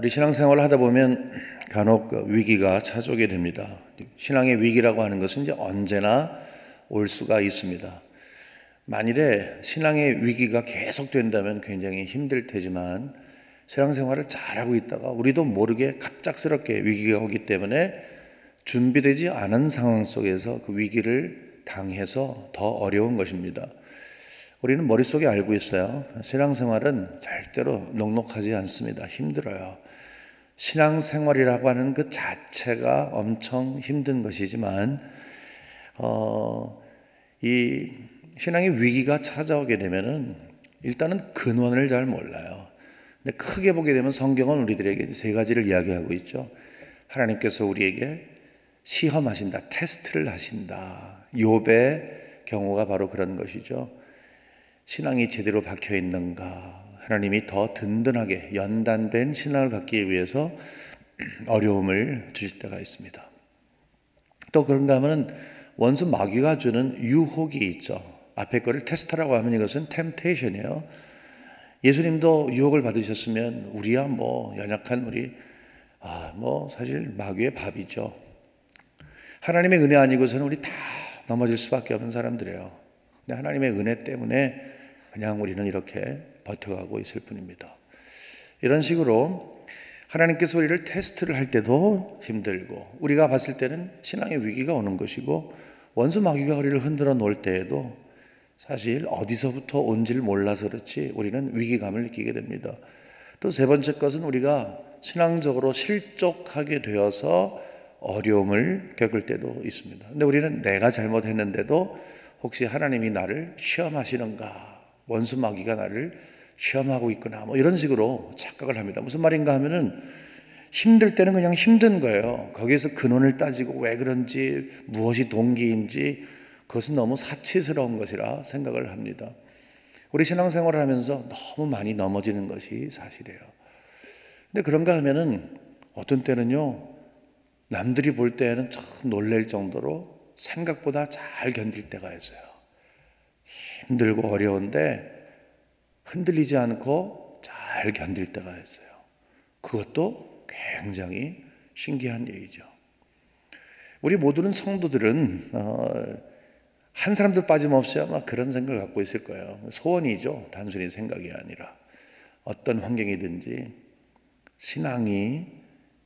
우리 신앙생활을 하다 보면 간혹 위기가 찾아오게 됩니다. 신앙의 위기라고 하는 것은 이제 언제나 올 수가 있습니다. 만일에 신앙의 위기가 계속된다면 굉장히 힘들 테지만 신앙생활을 잘하고 있다가 우리도 모르게 갑작스럽게 위기가 오기 때문에 준비되지 않은 상황 속에서 그 위기를 당해서 더 어려운 것입니다. 우리는 머릿속에 알고 있어요. 신앙생활은 절대로 녹록하지 않습니다. 힘들어요. 신앙생활이라고 하는 그 자체가 엄청 힘든 것이지만 이 신앙의 위기가 찾아오게 되면은 일단은 근원을 잘 몰라요. 근데 크게 보게 되면 성경은 우리들에게 세 가지를 이야기하고 있죠. 하나님께서 우리에게 시험하신다, 테스트를 하신다. 욥의 경우가 바로 그런 것이죠. 신앙이 제대로 박혀 있는가, 하나님이 더 든든하게 연단된 신앙을 갖기 위해서 어려움을 주실 때가 있습니다. 또 그런가 하면 원수 마귀가 주는 유혹이 있죠. 앞에 거를 테스트라고 하면 이것은 템테이션이에요. 예수님도 유혹을 받으셨으면 우리야 뭐 연약한 우리 사실 마귀의 밥이죠. 하나님의 은혜 아니고서는 우리 다 넘어질 수밖에 없는 사람들이에요. 근데 하나님의 은혜 때문에 그냥 우리는 이렇게 버텨가고 있을 뿐입니다. 이런 식으로 하나님께서 우리를 테스트를 할 때도 힘들고 우리가 봤을 때는 신앙의 위기가 오는 것이고 원수 마귀가 우리를 흔들어 놓을 때에도 사실 어디서부터 온지를 몰라서 그렇지 우리는 위기감을 느끼게 됩니다. 또 세 번째 것은 우리가 신앙적으로 실족하게 되어서 어려움을 겪을 때도 있습니다. 근데 우리는 내가 잘못했는데도 혹시 하나님이 나를 시험하시는가, 원수 마귀가 나를 시험하고 있구나, 이런 식으로 착각을 합니다. 무슨 말인가 하면은 힘들 때는 그냥 힘든 거예요. 거기에서 근원을 따지고 왜 그런지, 무엇이 동기인지 그것은 너무 사치스러운 것이라 생각을 합니다. 우리 신앙생활을 하면서 너무 많이 넘어지는 것이 사실이에요. 근데 그런가 하면은 어떤 때는요, 남들이 볼 때에는 참 놀랄 정도로 생각보다 잘 견딜 때가 있어요. 힘들고 어려운데 흔들리지 않고 잘 견딜 때가 있어요. 그것도 굉장히 신기한 얘기죠. 우리 모두는 성도들은 한 사람도 빠짐없이 아마 그런 생각을 갖고 있을 거예요. 소원이죠. 단순히 생각이 아니라 어떤 환경이든지 신앙이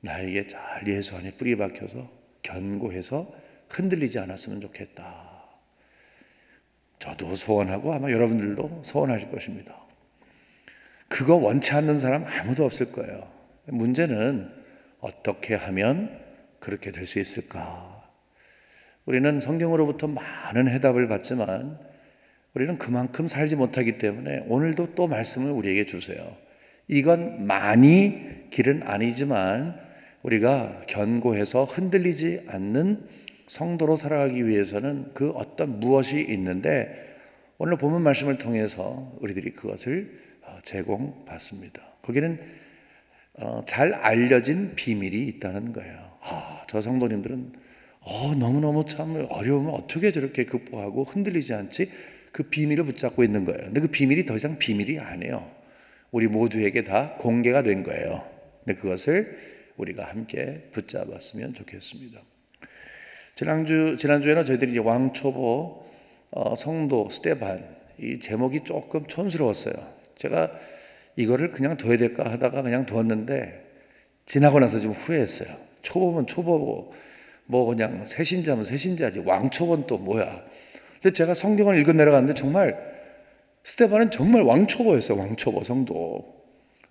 나에게 잘 예수 안에 뿌리 박혀서 견고해서 흔들리지 않았으면 좋겠다. 저도 소원하고 아마 여러분들도 소원하실 것입니다. 그거 원치 않는 사람 아무도 없을 거예요. 문제는 어떻게 하면 그렇게 될 수 있을까? 우리는 성경으로부터 많은 해답을 받지만 우리는 그만큼 살지 못하기 때문에 오늘도 또 말씀을 우리에게 주세요. 이건 많이 길은 아니지만 우리가 견고해서 흔들리지 않는 성도로 살아가기 위해서는 그 어떤 무엇이 있는데 오늘 본문 말씀을 통해서 우리들이 그것을 제공받습니다. 거기는 잘 알려진 비밀이 있다는 거예요. 저 성도님들은 너무너무 참 어려우면 어떻게 저렇게 극복하고 흔들리지 않지? 그 비밀을 붙잡고 있는 거예요. 근데 그 비밀이 더 이상 비밀이 아니에요. 우리 모두에게 다 공개가 된 거예요. 근데 그것을 우리가 함께 붙잡았으면 좋겠습니다. 지난주에는 저희들이 이제 왕초보 성도 스테반, 이 제목이 조금 촌스러웠어요. 제가 이거를 그냥 둬야 될까 하다가 그냥 두었는데 지나고 나서 좀 후회했어요. 초보면 초보고 그냥 새신자면 새신자지 왕초보는 또 뭐야. 근데 제가 성경을 읽어 내려갔는데 정말 스테반은 정말 왕초보였어요. 왕초보 성도.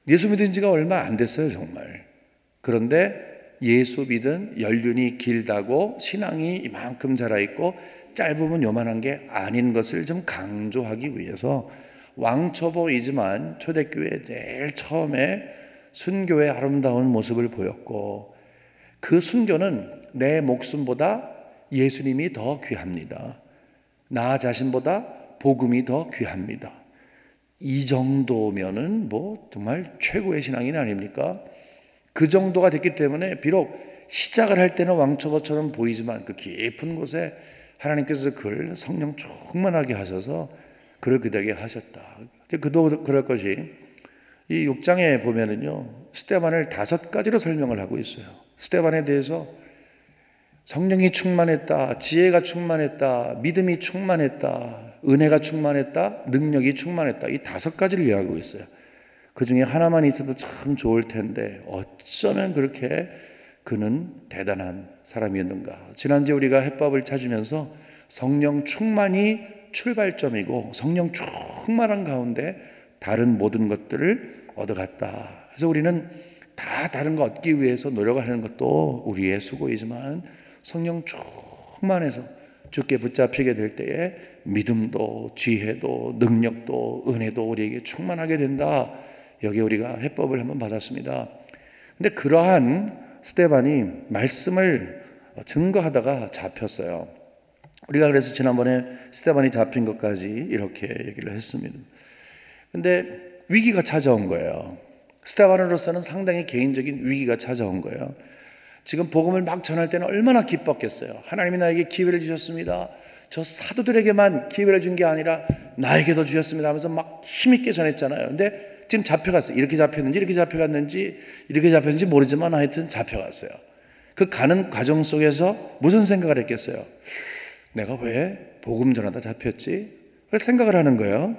예수 믿은 지가 얼마 안 됐어요. 정말. 그런데 예수 믿은 연륜이 길다고 신앙이 이만큼 자라있고 짧으면 요만한 게 아닌 것을 좀 강조하기 위해서 왕초보이지만 초대교회 제일 처음에 순교의 아름다운 모습을 보였고 그 순교는 내 목숨보다 예수님이 더 귀합니다. 나 자신보다 복음이 더 귀합니다. 이 정도면은 정말 최고의 신앙인 아닙니까? 그 정도가 됐기 때문에 비록 시작을 할 때는 왕초보처럼 보이지만 그 깊은 곳에 하나님께서 그를 성령 충만하게 하셔서 그를 그되게 하셨다. 그도 그럴 것이 이 6장에 보면은요, 스데반을 5가지로 설명을 하고 있어요. 스데반에 대해서 성령이 충만했다, 지혜가 충만했다, 믿음이 충만했다, 은혜가 충만했다, 능력이 충만했다. 이 5가지를 이야기하고 있어요. 그 중에 하나만 있어도 참 좋을 텐데 어쩌면 그렇게 그는 대단한 사람이었는가. 지난주에 우리가 해법을 찾으면서 성령 충만이 출발점이고 성령 충만한 가운데 다른 모든 것들을 얻어갔다. 그래서 우리는 다 다른 거 얻기 위해서 노력을 하는 것도 우리의 수고이지만 성령 충만해서 주께 붙잡히게 될 때에 믿음도 지혜도 능력도 은혜도 우리에게 충만하게 된다. 여기에 우리가 해법을 한번 받았습니다. 근데 그러한 스데반이 말씀을 증거하다가 잡혔어요. 우리가 그래서 지난번에 스데반이 잡힌 것까지 이렇게 얘기를 했습니다. 근데 위기가 찾아온 거예요. 스데반으로서는 상당히 개인적인 위기가 찾아온 거예요. 지금 복음을 막 전할 때는 얼마나 기뻤겠어요. 하나님이 나에게 기회를 주셨습니다. 저 사도들에게만 기회를 준 게 아니라 나에게도 주셨습니다 하면서 막 힘있게 전했잖아요. 근데 지금 잡혀갔어요. 이렇게 잡혔는지 이렇게 잡혀갔는지 이렇게 잡혔는지 모르지만 하여튼 잡혀갔어요. 그 가는 과정 속에서 무슨 생각을 했겠어요? 내가 왜 복음 전하다 잡혔지? 그래서 생각을 하는 거예요.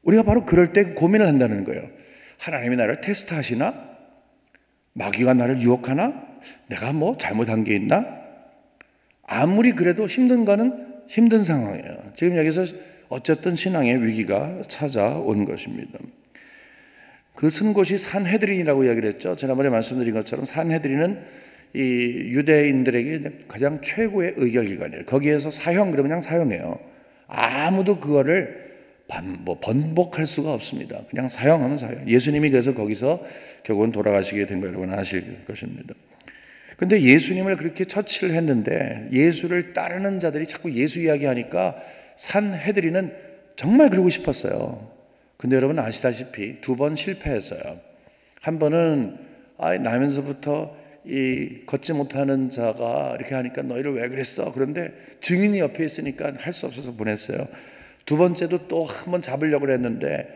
우리가 바로 그럴 때 고민을 한다는 거예요. 하나님이 나를 테스트하시나? 마귀가 나를 유혹하나? 내가 뭐 잘못한 게 있나? 아무리 그래도 힘든 거는 힘든 상황이에요. 지금 여기서 어쨌든 신앙의 위기가 찾아온 것입니다. 그 쓴 곳이 산헤드린이라고 이야기를 했죠. 지난번에 말씀드린 것처럼 산헤드린은 이 유대인들에게 가장 최고의 의결기관이에요. 거기에서 사형 그러면 그냥 사형해요. 아무도 그거를 번복할 수가 없습니다. 그냥 사형하면 사형. 예수님이 그래서 거기서 결국은 돌아가시게 된 거 여러분 아실 것입니다. 근데 예수님을 그렇게 처치를 했는데 예수를 따르는 자들이 자꾸 예수 이야기하니까 산헤드린은 정말 그러고 싶었어요. 근데 여러분 아시다시피 2번 실패했어요. 한 번은 나면서부터 이 걷지 못하는 자가 이렇게 하니까 너희를 왜 그랬어? 그런데 증인이 옆에 있으니까 할 수 없어서 보냈어요. 2번째도 또 한 번 잡으려고 했는데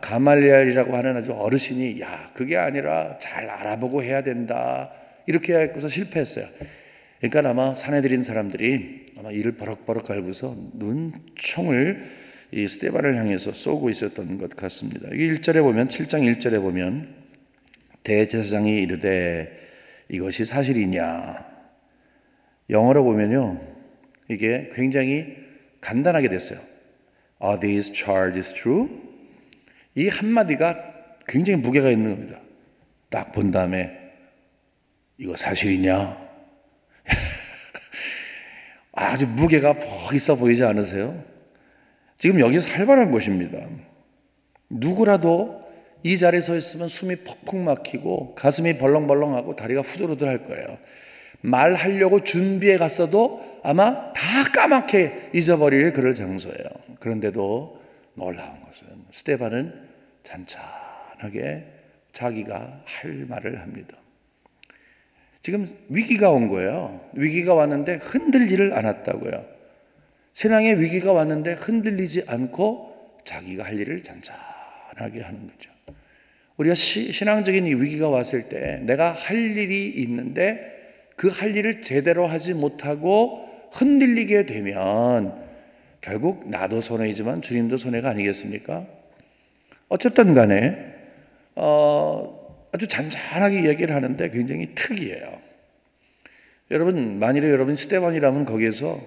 가말리엘이라고 하는 아주 어르신이 야 그게 아니라 잘 알아보고 해야 된다 이렇게 해서 실패했어요. 그러니까 아마 산헤드린 사람들이 아마 이를 버럭버럭 갈고서 눈총을 이 스데반을 향해서 쏘고 있었던 것 같습니다. 이게 1절에 보면 7장 1절에 보면 대제사장이 이르되 이것이 사실이냐. 영어로 보면요 이게 굉장히 간단하게 됐어요. Are these charges true? 이 한마디가 굉장히 무게가 있는 겁니다. 딱 본 다음에 이거 사실이냐? 아주 무게가 퍽 있어 보이지 않으세요? 지금 여기 살벌한 곳입니다. 누구라도 이 자리에 서 있으면 숨이 퍽퍽 막히고 가슴이 벌렁벌렁하고 다리가 후들후들 거예요. 말하려고 준비해 갔어도 아마 다 까맣게 잊어버릴 그럴 장소예요. 그런데도 놀라운 것은 스데반은 잔잔하게 자기가 할 말을 합니다. 지금 위기가 온 거예요. 위기가 왔는데 흔들리를 않았다고요. 신앙의 위기가 왔는데 흔들리지 않고 자기가 할 일을 잔잔하게 하는 거죠. 우리가 신앙적인 이 위기가 왔을 때 내가 할 일이 있는데 그 할 일을 제대로 하지 못하고 흔들리게 되면 결국 나도 손해이지만 주님도 손해가 아니겠습니까? 어쨌든 간에 아주 잔잔하게 얘기를 하는데 굉장히 특이해요. 여러분 만일에 여러분 스데반이라면 거기에서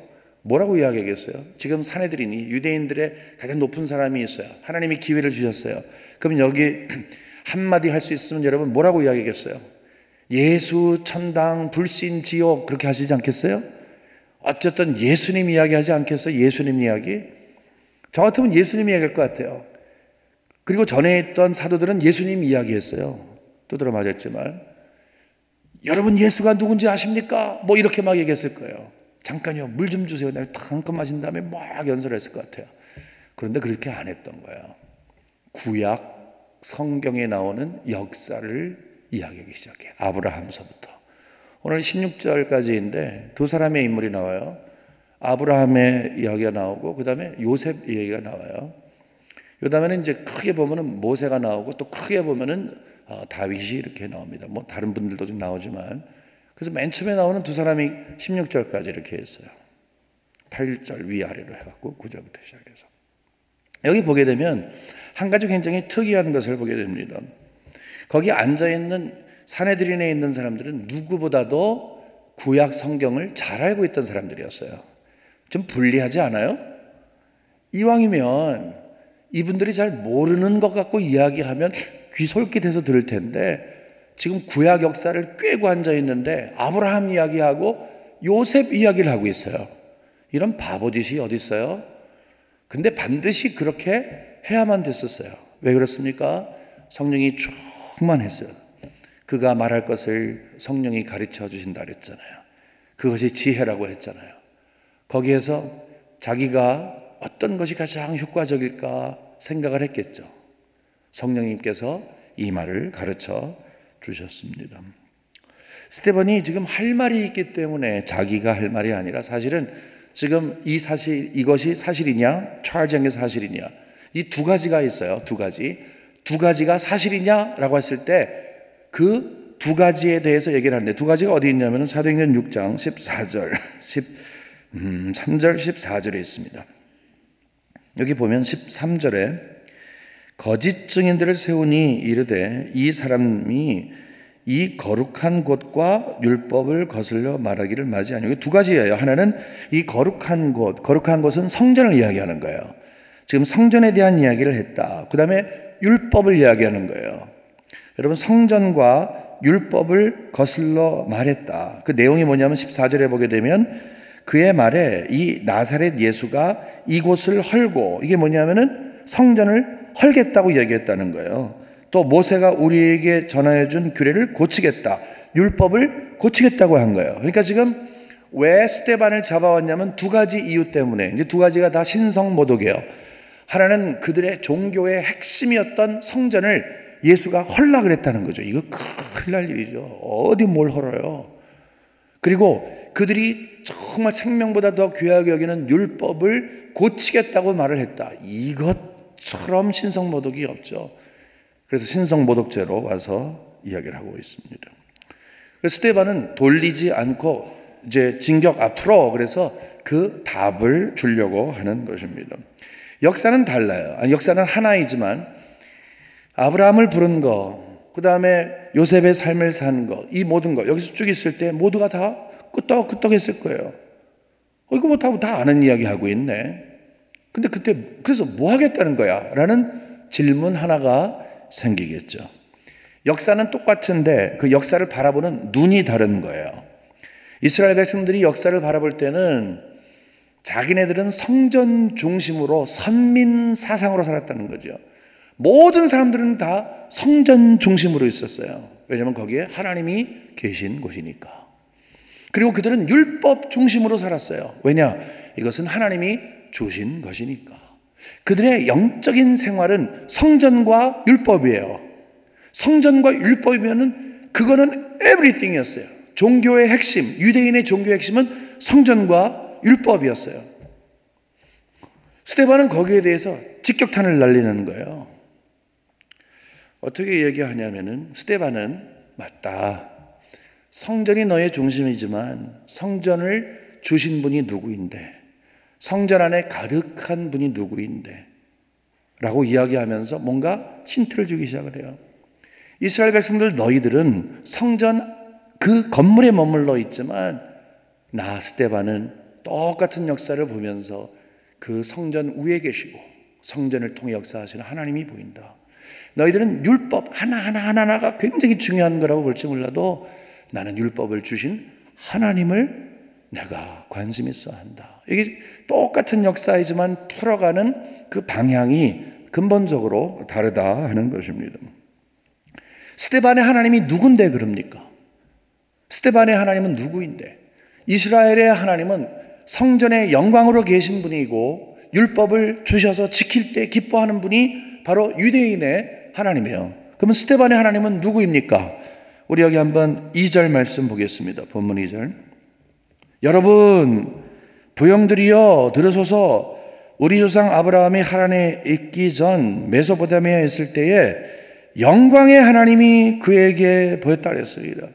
뭐라고 이야기하겠어요? 지금 산헤드린이 유대인들의 가장 높은 사람이 있어요. 하나님이 기회를 주셨어요. 그럼 여기 한마디 할 수 있으면 여러분 뭐라고 이야기하겠어요? 예수, 천당, 불신, 지옥 그렇게 하시지 않겠어요? 어쨌든 예수님 이야기하지 않겠어요? 예수님 이야기? 저 같으면 예수님 이야기할 것 같아요. 그리고 전에 있던 사도들은 예수님 이야기했어요. 두드러 맞았지만 여러분 예수가 누군지 아십니까? 뭐 이렇게 막 얘기했을 거예요. 잠깐요 물 좀 주세요. 내가 한컵 마신 다음에 막 연설했을 것 같아요. 그런데 그렇게 안 했던 거예요. 구약 성경에 나오는 역사를 이야기하기 시작해요. 아브라함서부터 오늘 16절까지인데 두 사람의 인물이 나와요. 아브라함의 이야기가 나오고 그 다음에 요셉 이야기가 나와요. 그 다음에는 이제 크게 보면은 모세가 나오고 또 크게 보면은 다윗이 이렇게 나옵니다. 뭐 다른 분들도 좀 나오지만, 그래서 맨 처음에 나오는 두 사람이 16절까지 이렇게 했어요. 8절 위아래로 해갖고 9절부터 시작해서 여기 보게 되면 한 가지 굉장히 특이한 것을 보게 됩니다. 거기 앉아있는 산헤드린에 있는 사람들은 누구보다도 구약 성경을 잘 알고 있던 사람들이었어요. 좀 불리하지 않아요? 이왕이면 이분들이 잘 모르는 것 같고 이야기하면 귀 솔깃해서 들을 텐데, 지금 구약 역사를 꿰고 앉아있는데 아브라함 이야기하고 요셉 이야기를 하고 있어요. 이런 바보짓이 어디 있어요? 근데 반드시 그렇게 해야만 됐었어요. 왜 그렇습니까? 성령이 충만했어요. 그가 말할 것을 성령이 가르쳐 주신다 그랬잖아요. 그것이 지혜라고 했잖아요. 거기에서 자기가 어떤 것이 가장 효과적일까 생각을 했겠죠. 성령님께서 이 말을 가르쳐 주셨습니다. 스데반이 지금 할 말이 있기 때문에 자기가 할 말이 아니라, 사실은 지금 이것이 사실이냐, 찰지한 게 사실이냐, 이 두 가지가 있어요. 두 가지가 사실이냐라고 했을 때 그 두 가지에 대해서 얘기를 하는데, 두 가지가 어디 있냐면 사도행전 6장 14절, 3절 14절에 있습니다. 여기 보면 13절에 거짓 증인들을 세우니 이르되 이 사람이 이 거룩한 곳과 율법을 거슬러 말하기를 맞이하니. 이게 두 가지예요. 하나는 이 거룩한 곳, 거룩한 곳은 성전을 이야기하는 거예요. 지금 성전에 대한 이야기를 했다. 그 다음에 율법을 이야기하는 거예요. 여러분, 성전과 율법을 거슬러 말했다. 그 내용이 뭐냐면 14절에 보게 되면 그의 말에 이 나사렛 예수가 이곳을 헐고, 이게 뭐냐면은 성전을 헐겠다고 얘기했다는 거예요. 또 모세가 우리에게 전하여 준 규례를 고치겠다, 율법을 고치겠다고 한 거예요. 그러니까 지금 왜 스데반을 잡아왔냐면 두 가지 이유 때문에. 이제 두 가지가 다 신성모독이에요. 하나는 그들의 종교의 핵심이었던 성전을 예수가 헐라 그랬다는 거죠. 이거 큰일 날 일이죠. 어디 뭘 헐어요. 그리고 그들이 정말 생명보다 더 귀하게 여기는 율법을 고치겠다고 말을 했다. 이것처럼 신성모독이 없죠. 그래서 신성모독죄로 와서 이야기를 하고 있습니다. 스데반은 돌리지 않고 이제 진격 앞으로, 그래서 그 답을 주려고 하는 것입니다. 역사는 달라요. 역사는 하나이지만 아브라함을 부른 거, 그 다음에 요셉의 삶을 산 거, 이 모든 거 여기서 쭉 있을 때 모두가 다 끄떡끄떡했을 거예요. 이거 뭐 다 아는 이야기 하고 있네. 근데 그때 그래서 뭐 하겠다는 거야? 라는 질문 하나가 생기겠죠. 역사는 똑같은데 그 역사를 바라보는 눈이 다른 거예요. 이스라엘 백성들이 역사를 바라볼 때는 자기네들은 성전 중심으로 선민 사상으로 살았다는 거죠. 모든 사람들은 다 성전 중심으로 있었어요. 왜냐하면 거기에 하나님이 계신 곳이니까. 그리고 그들은 율법 중심으로 살았어요. 왜냐? 이것은 하나님이 주신 것이니까. 그들의 영적인 생활은 성전과 율법이에요. 성전과 율법이면은 그거는 everything이었어요. 종교의 핵심, 유대인의 종교의 핵심은 성전과 율법이었어요. 스데반은 거기에 대해서 직격탄을 날리는 거예요. 어떻게 얘기하냐면은, 스데반은 맞다. 성전이 너의 중심이지만 성전을 주신 분이 누구인데, 성전 안에 가득한 분이 누구인데 라고 이야기하면서 뭔가 힌트를 주기 시작을 해요. 이스라엘 백성들, 너희들은 성전 그 건물에 머물러 있지만 나 스데반은 똑같은 역사를 보면서 그 성전 위에 계시고 성전을 통해 역사하시는 하나님이 보인다. 너희들은 율법 하나하나가 굉장히 중요한 거라고 볼지 몰라도 나는 율법을 주신 하나님을 내가 관심 있어 한다. 이게 똑같은 역사이지만 풀어가는 그 방향이 근본적으로 다르다 하는 것입니다. 스데반의 하나님이 누군데 그럽니까? 스데반의 하나님은 누구인데? 이스라엘의 하나님은 성전의 영광으로 계신 분이고 율법을 주셔서 지킬 때 기뻐하는 분이 바로 유대인의 하나님이에요. 그러면 스데반의 하나님은 누구입니까? 우리 여기 한번 2절 말씀 보겠습니다. 본문 2절. 여러분 부형들이여 들으소서. 우리 조상 아브라함이 하란에 있기 전 메소포타미아에 있을 때에 영광의 하나님이 그에게 보였다 그랬습니다.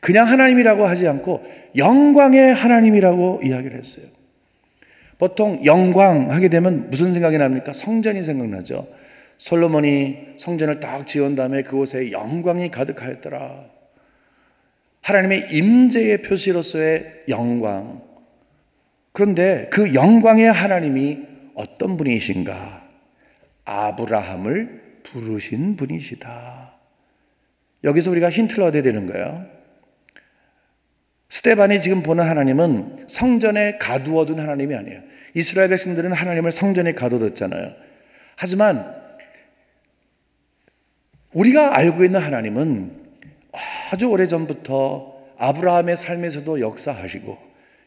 그냥 하나님이라고 하지 않고 영광의 하나님이라고 이야기를 했어요. 보통 영광 하게 되면 무슨 생각이 납니까? 성전이 생각나죠. 솔로몬이 성전을 딱 지은 다음에 그곳에 영광이 가득하였더라. 하나님의 임재의 표시로서의 영광. 그런데 그 영광의 하나님이 어떤 분이신가? 아브라함을 부르신 분이시다. 여기서 우리가 힌트를 얻어야 되는 거예요. 스데반이 지금 보는 하나님은 성전에 가두어둔 하나님이 아니에요. 이스라엘 백성들은 하나님을 성전에 가둬뒀잖아요. 하지만 우리가 알고 있는 하나님은 아주 오래전부터 아브라함의 삶에서도 역사하시고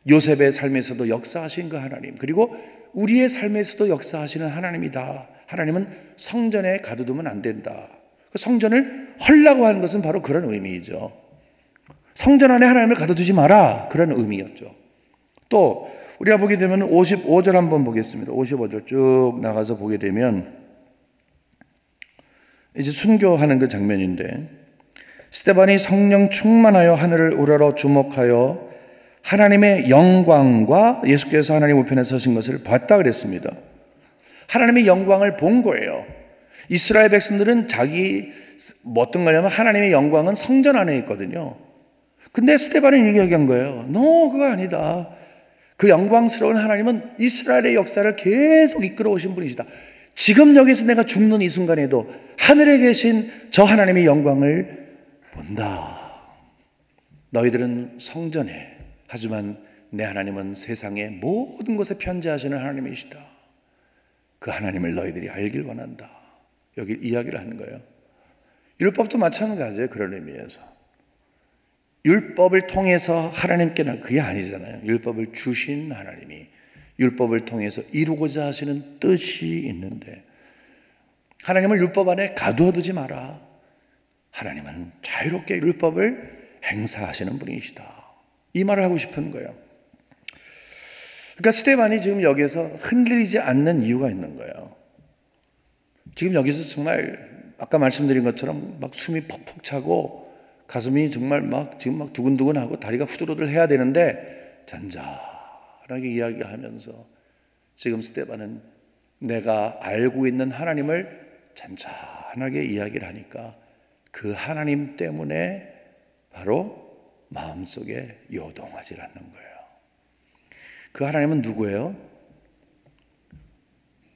요셉의 삶에서도 역사하신 그 하나님, 그리고 우리의 삶에서도 역사하시는 하나님이다. 하나님은 성전에 가둬두면 안 된다. 성전을 헐라고 하는 것은 바로 그런 의미이죠. 성전 안에 하나님을 가둬두지 마라, 그런 의미였죠. 또 우리가 보게 되면 55절 한번 보겠습니다. 55절 쭉 나가서 보게 되면 이제 순교하는 그 장면인데, 스데반이 성령 충만하여 하늘을 우러러 주목하여 하나님의 영광과 예수께서 하나님 우편에 서신 것을 봤다 그랬습니다. 하나님의 영광을 본 거예요. 이스라엘 백성들은 어떤 거냐면 하나님의 영광은 성전 안에 있거든요. 근데 스데반은 얘기한 거예요. 그거 아니다. 그 영광스러운 하나님은 이스라엘의 역사를 계속 이끌어 오신 분이시다. 지금 여기서 내가 죽는 이 순간에도 하늘에 계신 저 하나님의 영광을 본다. 너희들은 성전에, 하지만 내 하나님은 세상의 모든 곳에 편재하시는 하나님이시다. 그 하나님을 너희들이 알길 원한다. 여기 이야기를 하는 거예요. 율법도 마찬가지예요. 그런 의미에서 율법을 통해서 하나님께는 그게 아니잖아요. 율법을 주신 하나님이 율법을 통해서 이루고자 하시는 뜻이 있는데, 하나님을 율법 안에 가두어두지 마라. 하나님은 자유롭게 율법을 행사하시는 분이시다. 이 말을 하고 싶은 거예요. 그러니까 스데반이 지금 여기에서 흔들리지 않는 이유가 있는 거예요. 지금 여기서 정말 아까 말씀드린 것처럼 막 숨이 퍽퍽 차고 가슴이 정말 지금 막 두근두근하고 다리가 후들후들 해야 되는데 잔잔하게 이야기하면서 지금 스데반은 내가 알고 있는 하나님을 잔잔하게 이야기를 하니까 그 하나님 때문에 바로 마음속에 요동하지 않는 거예요. 그 하나님은 누구예요?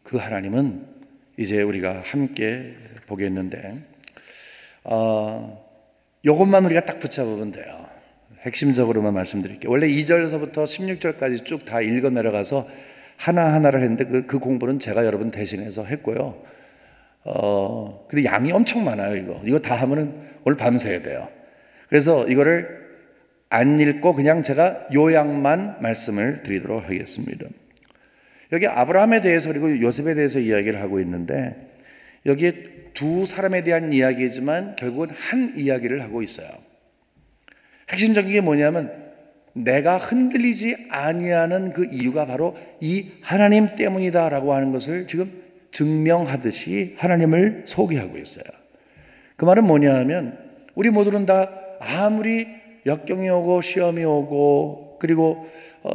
그 하나님은 이제 우리가 함께 보겠는데, 이것만 우리가 딱 붙잡으면 돼요. 핵심적으로만 말씀드릴게요. 원래 2절에서부터 16절까지 쭉 다 읽어 내려가서 하나하나를 했는데 그 공부는 제가 여러분 대신해서 했고요. 근데 양이 엄청 많아요. 이거 다 하면은 오늘 밤새야 돼요. 그래서 이거를 안 읽고 그냥 제가 요약만 말씀을 드리도록 하겠습니다. 여기 아브라함에 대해서 그리고 요셉에 대해서 이야기를 하고 있는데, 여기에 두 사람에 대한 이야기지만 결국은 한 이야기를 하고 있어요. 핵심적인 게 뭐냐면 내가 흔들리지 아니하는 그 이유가 바로 이 하나님 때문이다라고 하는 것을 지금 증명하듯이 하나님을 소개하고 있어요. 그 말은 뭐냐 하면 우리 모두는 다 아무리 역경이 오고 시험이 오고 그리고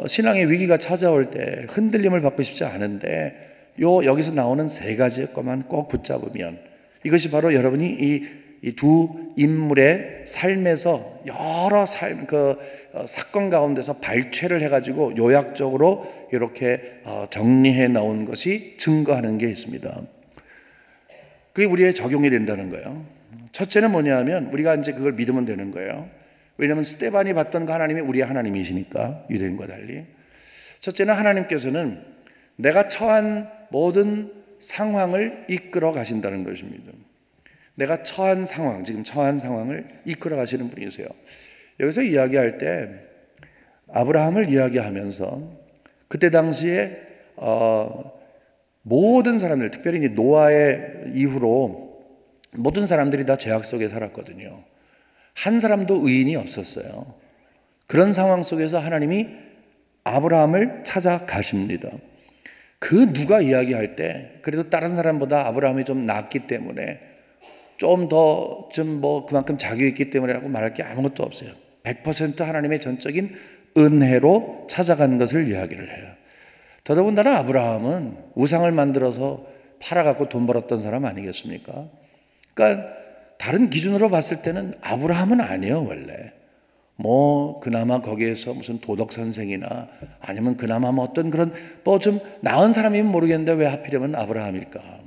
신앙의 위기가 찾아올 때 흔들림을 받고 싶지 않은데, 여기서 나오는 세 가지의 것만 꼭 붙잡으면 이것이 바로 여러분이 이 두 인물의 삶에서 여러 사건 가운데서 발췌를 해가지고 요약적으로 이렇게 정리해 놓은 것이 증거하는 게 있습니다. 그게 우리의 적용이 된다는 거예요. 첫째는 뭐냐 하면 우리가 이제 그걸 믿으면 되는 거예요. 왜냐하면 스데반이 봤던 그 하나님이 우리의 하나님이시니까, 유대인과 달리. 첫째는 하나님께서는 내가 처한 모든 상황을 이끌어 가신다는 것입니다. 내가 처한 상황, 지금 처한 상황을 이끌어 가시는 분이세요. 여기서 이야기할 때 아브라함을 이야기하면서 그때 당시에 모든 사람들, 특별히 이제 노아의 이후로 모든 사람들이 다 죄악 속에 살았거든요. 한 사람도 의인이 없었어요. 그런 상황 속에서 하나님이 아브라함을 찾아가십니다. 그 누가 이야기할 때 그래도 다른 사람보다 아브라함이 좀 낫기 때문에 좀 더 좀 뭐 그만큼 자격이 있기 때문이라고 말할 게 아무것도 없어요. 100% 하나님의 전적인 은혜로 찾아간 것을 이야기를 해요. 더더군다나 아브라함은 우상을 만들어서 팔아갖고 돈 벌었던 사람 아니겠습니까? 그러니까 다른 기준으로 봤을 때는 아브라함은 아니에요, 원래. 뭐 그나마 거기에서 무슨 도덕 선생이나 아니면 그나마 뭐 어떤 그런 뭐 좀 나은 사람이면 모르겠는데 왜 하필이면 아브라함일까?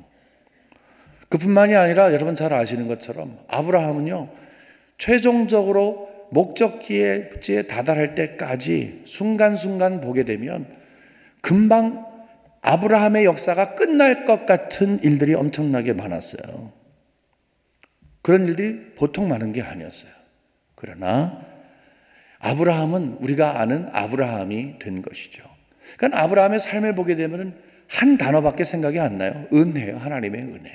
그뿐만이 아니라 여러분 잘 아시는 것처럼 아브라함은요, 최종적으로 목적지에 다다를 때까지 순간순간 보게 되면 금방 아브라함의 역사가 끝날 것 같은 일들이 엄청나게 많았어요. 그런 일들이 보통 많은 게 아니었어요. 그러나 아브라함은 우리가 아는 아브라함이 된 것이죠. 그러니까 아브라함의 삶을 보게 되면 한 단어밖에 생각이 안 나요. 은혜예요. 하나님의 은혜.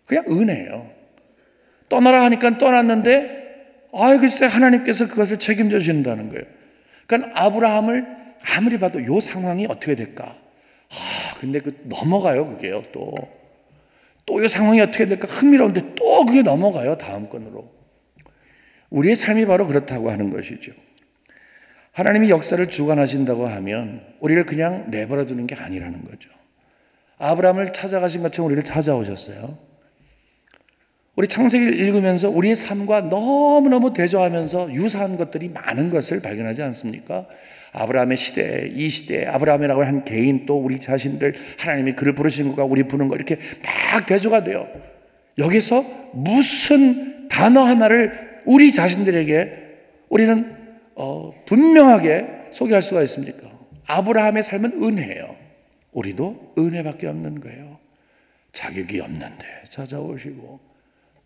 그냥 은혜예요. 떠나라 하니까 떠났는데 글쎄 하나님께서 그것을 책임져 주신다는 거예요. 그러니까 아브라함을 아무리 봐도 이 상황이 어떻게 될까? 근데 넘어가요, 그게요. 또 이 상황이 어떻게 될까? 흥미로운데 또 그게 넘어가요, 다음 건으로. 우리의 삶이 바로 그렇다고 하는 것이죠. 하나님이 역사를 주관하신다고 하면 우리를 그냥 내버려 두는 게 아니라는 거죠. 아브라함을 찾아가신 것처럼 우리를 찾아오셨어요. 우리 창세기를 읽으면서 우리의 삶과 너무너무 대조하면서 유사한 것들이 많은 것을 발견하지 않습니까? 아브라함의 시대, 이 시대, 아브라함이라고 한 개인, 또 우리 자신들, 하나님이 그를 부르신 것과 우리 부르는 것, 이렇게 막 대조가 돼요. 여기서 무슨 단어 하나를 우리 자신들에게 우리는 분명하게 소개할 수가 있습니까? 아브라함의 삶은 은혜예요. 우리도 은혜밖에 없는 거예요. 자격이 없는데 찾아오시고,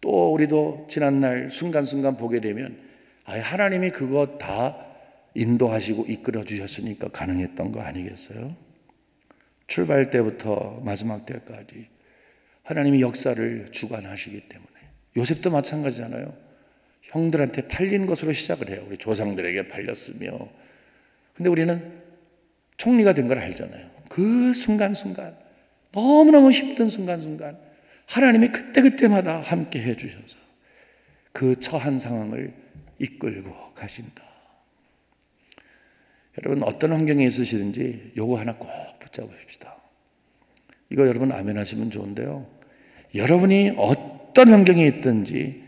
또 우리도 지난날 순간순간 보게 되면 하나님이 그거 다 인도하시고 이끌어 주셨으니까 가능했던 거 아니겠어요? 출발 때부터 마지막 때까지 하나님이 역사를 주관하시기 때문에. 요셉도 마찬가지잖아요. 형들한테 팔린 것으로 시작을 해요. 우리 조상들에게 팔렸으며. 근데 우리는 총리가 된 걸 알잖아요. 그 순간순간, 너무너무 힘든 순간순간 하나님이 그때그때마다 함께 해주셔서 그 처한 상황을 이끌고 가신다. 여러분, 어떤 환경에 있으시든지 요거 하나 꼭 붙잡으십시다. 이거 여러분 아멘 하시면 좋은데요, 여러분이 어떤 환경에 있든지,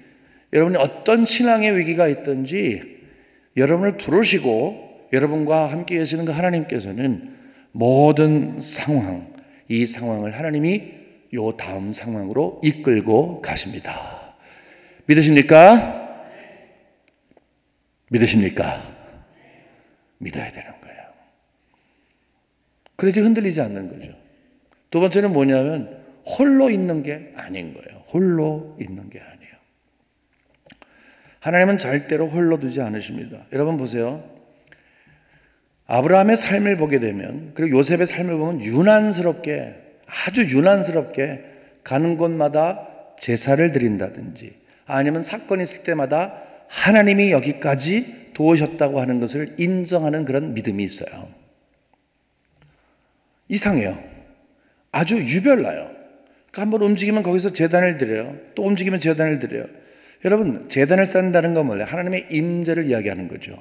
여러분이 어떤 신앙의 위기가 있든지, 여러분을 부르시고 여러분과 함께 계시는 그 하나님께서는 모든 상황, 이 상황을 하나님이 요 다음 상황으로 이끌고 가십니다. 믿으십니까? 믿으십니까? 믿어야 되는 거예요. 그래서 흔들리지 않는 거죠. 두 번째는 뭐냐면 홀로 있는 게 아닌 거예요. 홀로 있는 게 아니에요. 하나님은 절대로 홀로 두지 않으십니다. 여러분 보세요. 아브라함의 삶을 보게 되면, 그리고 요셉의 삶을 보면 아주 유난스럽게 가는 곳마다 제사를 드린다든지, 아니면 사건이 있을 때마다 하나님이 여기까지 도우셨다고 하는 것을 인정하는 그런 믿음이 있어요. 이상해요. 아주 유별나요. 그러니까 한번 움직이면 거기서 제단을 드려요. 또 움직이면 제단을 드려요. 여러분, 제단을 쌓는다는 건 뭐예요? 하나님의 임재를 이야기하는 거죠.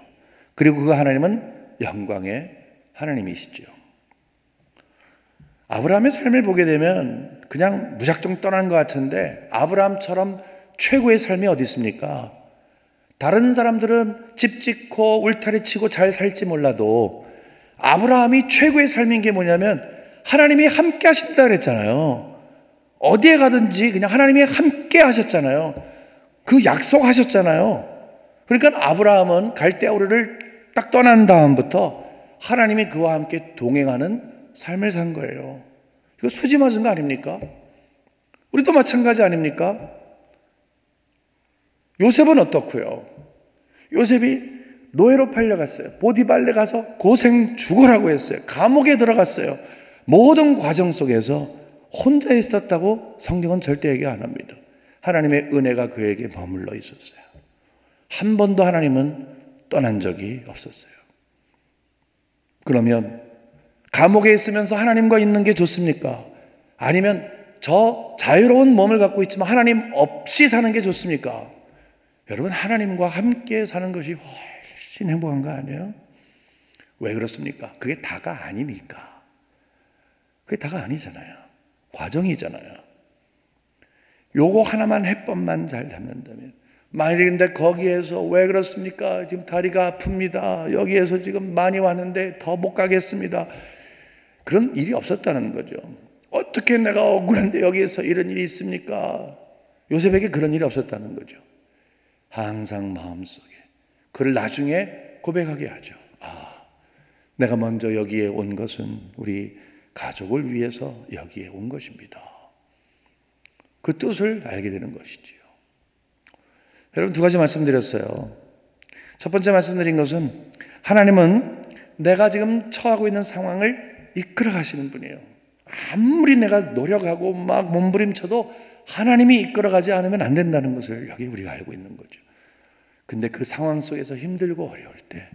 그리고 그 하나님은 영광의 하나님이시죠. 아브라함의 삶을 보게 되면 그냥 무작정 떠난 것 같은데, 아브라함처럼 최고의 삶이 어디 있습니까? 다른 사람들은 집 짓고 울타리 치고 잘 살지 몰라도 아브라함이 최고의 삶인 게 뭐냐면 하나님이 함께 하신다 그랬잖아요. 어디에 가든지 그냥 하나님이 함께 하셨잖아요. 그 약속하셨잖아요. 그러니까 아브라함은 갈대아우르를 딱 떠난 다음부터 하나님이 그와 함께 동행하는 삶을 산 거예요. 이거 수지 맞은 거 아닙니까? 우리도 마찬가지 아닙니까? 요셉은 어떻고요? 요셉이 노예로 팔려갔어요. 보디발에 가서 고생 죽으라고 했어요. 감옥에 들어갔어요. 모든 과정 속에서 혼자 있었다고 성경은 절대 얘기 안 합니다. 하나님의 은혜가 그에게 머물러 있었어요. 한 번도 하나님은 떠난 적이 없었어요. 그러면 감옥에 있으면서 하나님과 있는 게 좋습니까? 아니면 저 자유로운 몸을 갖고 있지만 하나님 없이 사는 게 좋습니까? 여러분, 하나님과 함께 사는 것이 훨씬 행복한 거 아니에요? 왜 그렇습니까? 그게 다가 아니니까. 그게 다가 아니잖아요. 과정이잖아요. 요거 하나만 해법만 잘 잡는다면. 만약에 근데 거기에서 왜 그렇습니까? 지금 다리가 아픕니다. 여기에서 지금 많이 왔는데 더 못 가겠습니다. 그런 일이 없었다는 거죠. 어떻게 내가 억울한데 여기에서 이런 일이 있습니까? 요셉에게 그런 일이 없었다는 거죠. 항상 마음속에 그를 나중에 고백하게 하죠. 내가 먼저 여기에 온 것은 우리 가족을 위해서 여기에 온 것입니다. 그 뜻을 알게 되는 것이지요. 여러분, 두 가지 말씀드렸어요. 첫 번째 말씀드린 것은 하나님은 내가 지금 처하고 있는 상황을 이끌어 가시는 분이에요. 아무리 내가 노력하고 막 몸부림쳐도 하나님이 이끌어가지 않으면 안 된다는 것을 여기 우리가 알고 있는 거죠. 근데 그 상황 속에서 힘들고 어려울 때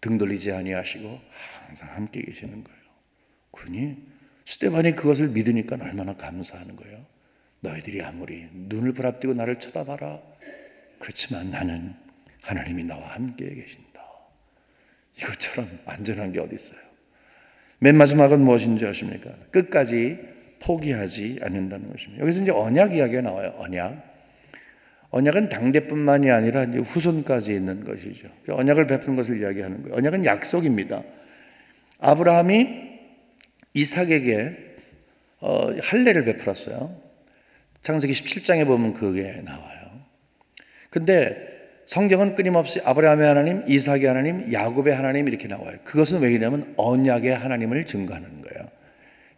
등 돌리지 아니하시고 항상 함께 계시는 거예요. 그러니 스데반이 그것을 믿으니까 얼마나 감사하는 거예요. 너희들이 아무리 눈을 부릅뜨고 나를 쳐다봐라. 그렇지만 나는 하나님이 나와 함께 계신다. 이것처럼 안전한 게 어디 있어요. 맨 마지막은 무엇인지 아십니까? 끝까지 포기하지 않는다는 것입니다. 여기서 이제 언약 이야기가 나와요. 언약은 당대뿐만이 아니라 이제 후손까지 있는 것이죠. 언약을 베푸는 것을 이야기하는 거예요. 언약은 약속입니다. 아브라함이 이삭에게 할례를 베풀었어요. 창세기 17장에 보면 그게 나와요. 근데 성경은 끊임없이 아브라함의 하나님, 이삭의 하나님, 야곱의 하나님 이렇게 나와요. 그것은 왜냐하면 언약의 하나님을 증거하는 거예요.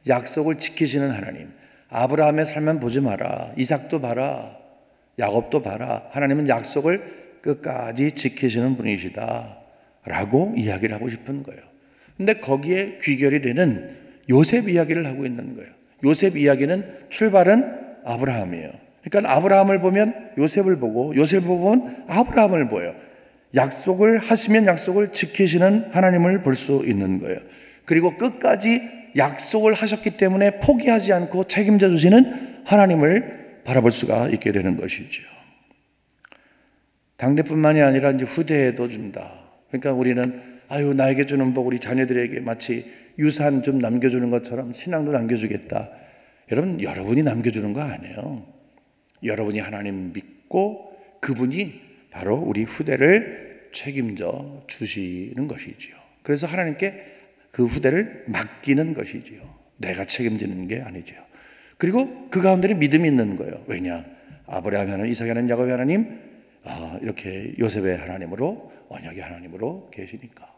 약속을 지키시는 하나님. 아브라함의 삶만 보지 마라. 이삭도 봐라. 야곱도 봐라. 하나님은 약속을 끝까지 지키시는 분이시다 라고 이야기를 하고 싶은 거예요. 근데 거기에 귀결이 되는 요셉 이야기를 하고 있는 거예요. 요셉 이야기는 출발은 아브라함이에요. 그러니까 아브라함을 보면 요셉을 보고 요셉을 보면 아브라함을 보여요. 약속을 하시면 약속을 지키시는 하나님을 볼 수 있는 거예요. 그리고 끝까지 약속을 하셨기 때문에 포기하지 않고 책임져 주시는 하나님을 바라볼 수가 있게 되는 것이죠. 당대뿐만이 아니라 이제 후대에도 준다. 그러니까 우리는 나에게 주는 복 우리 자녀들에게 마치 유산 좀 남겨주는 것처럼 신앙도 남겨주겠다. 여러분이 남겨주는 거 아니에요. 여러분이 하나님 믿고 그분이 바로 우리 후대를 책임져 주시는 것이지요. 그래서 하나님께 그 후대를 맡기는 것이지요. 내가 책임지는 게 아니죠. 그리고 그 가운데는 믿음이 있는 거예요. 왜냐? 아브라함의 하나님, 이삭의 하나님, 야곱의 하나님, 이렇게 요셉의 하나님으로, 언약의 하나님으로 계시니까.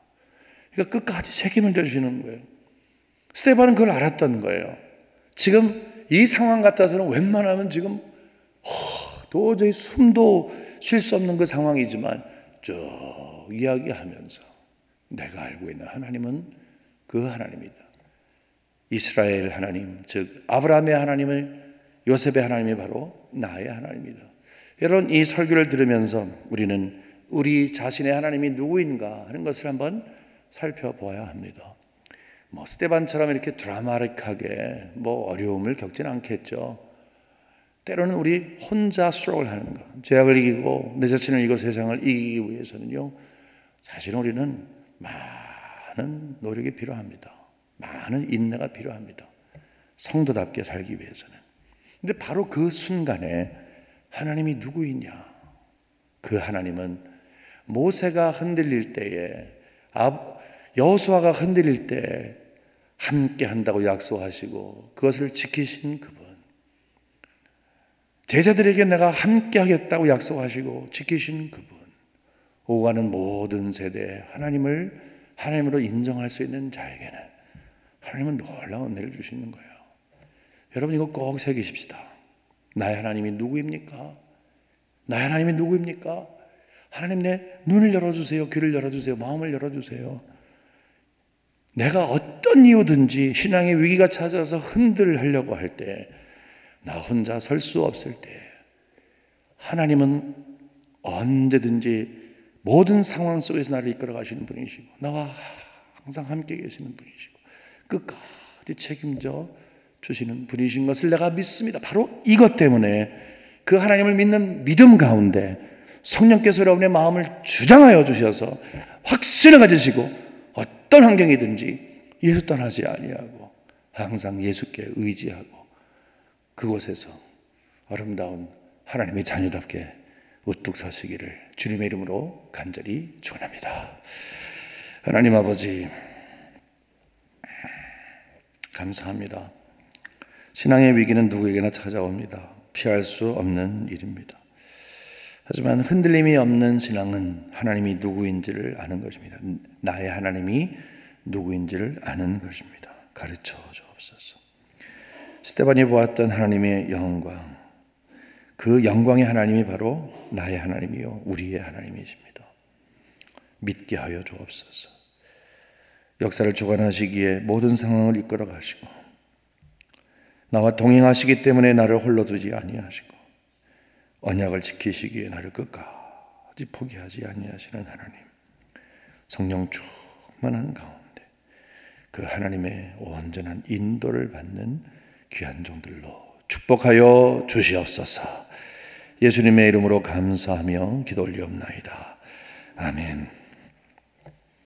그러니까 끝까지 책임을 져주시는 거예요. 스데반은 그걸 알았던 거예요. 지금 이 상황 같아서는 웬만하면 지금 도저히 숨도 쉴 수 없는 그 상황이지만 쭉 이야기하면서 내가 알고 있는 하나님은 그 하나님이다. 이스라엘 하나님, 즉 아브라함의 하나님을 요셉의 하나님이 바로 나의 하나님이다. 여러분, 이 설교를 들으면서 우리는 우리 자신의 하나님이 누구인가 하는 것을 한번 살펴보아야 합니다. 스데반처럼 이렇게 드라마틱하게 어려움을 겪지는 않겠죠. 때로는 우리 혼자 스트러글 하는 것, 죄악을 이기고 내 자신을 이기고 세상을 이기기 위해서는요, 사실은 우리는 많은 노력이 필요합니다. 많은 인내가 필요합니다. 성도답게 살기 위해서는. 근데 바로 그 순간에 하나님이 누구이냐? 그 하나님은 모세가 흔들릴 때에, 여호수아가 흔들릴 때 함께 한다고 약속하시고 그것을 지키신 그분. 제자들에게 내가 함께 하겠다고 약속하시고 지키신 그분. 오가는 모든 세대에 하나님으로 인정할 수 있는 자에게는 하나님은 놀라운 은혜를 주시는 거예요. 여러분, 이거 꼭 새기십시다. 나의 하나님이 누구입니까? 나의 하나님이 누구입니까? 하나님, 내 눈을 열어주세요. 귀를 열어주세요. 마음을 열어주세요. 내가 어떤 이유든지 신앙의 위기가 찾아서 흔들려고 할 때, 나 혼자 설 수 없을 때 하나님은 언제든지 모든 상황 속에서 나를 이끌어 가시는 분이시고 나와 항상 함께 계시는 분이시고 끝까지 책임져 주시는 분이신 것을 내가 믿습니다. 바로 이것 때문에 그 하나님을 믿는 믿음 가운데 성령께서 여러분의 마음을 주장하여 주셔서 확신을 가지시고 어떤 환경이든지 예수 떠나지 아니하고 항상 예수께 의지하고 그곳에서 아름다운 하나님의 자녀답게 우뚝 서시기를 주님의 이름으로 간절히 축원합니다. 하나님 아버지, 감사합니다. 신앙의 위기는 누구에게나 찾아옵니다. 피할 수 없는 일입니다. 하지만 흔들림이 없는 신앙은 하나님이 누구인지를 아는 것입니다. 나의 하나님이 누구인지를 아는 것입니다. 가르쳐 주옵소서. 스데반이 보았던 하나님의 영광, 그 영광의 하나님이 바로 나의 하나님이요 우리의 하나님이십니다. 믿게 하여 주옵소서. 역사를 주관하시기에 모든 상황을 이끌어 가시고 나와 동행하시기 때문에 나를 홀로 두지 아니하시고 언약을 지키시기에 나를 끝까지 포기하지 아니하시는 하나님, 성령 충만한 가운데 그 하나님의 온전한 인도를 받는 귀한 종들로 축복하여 주시옵소서. 예수님의 이름으로 감사하며 기도 올리옵나이다. 아멘.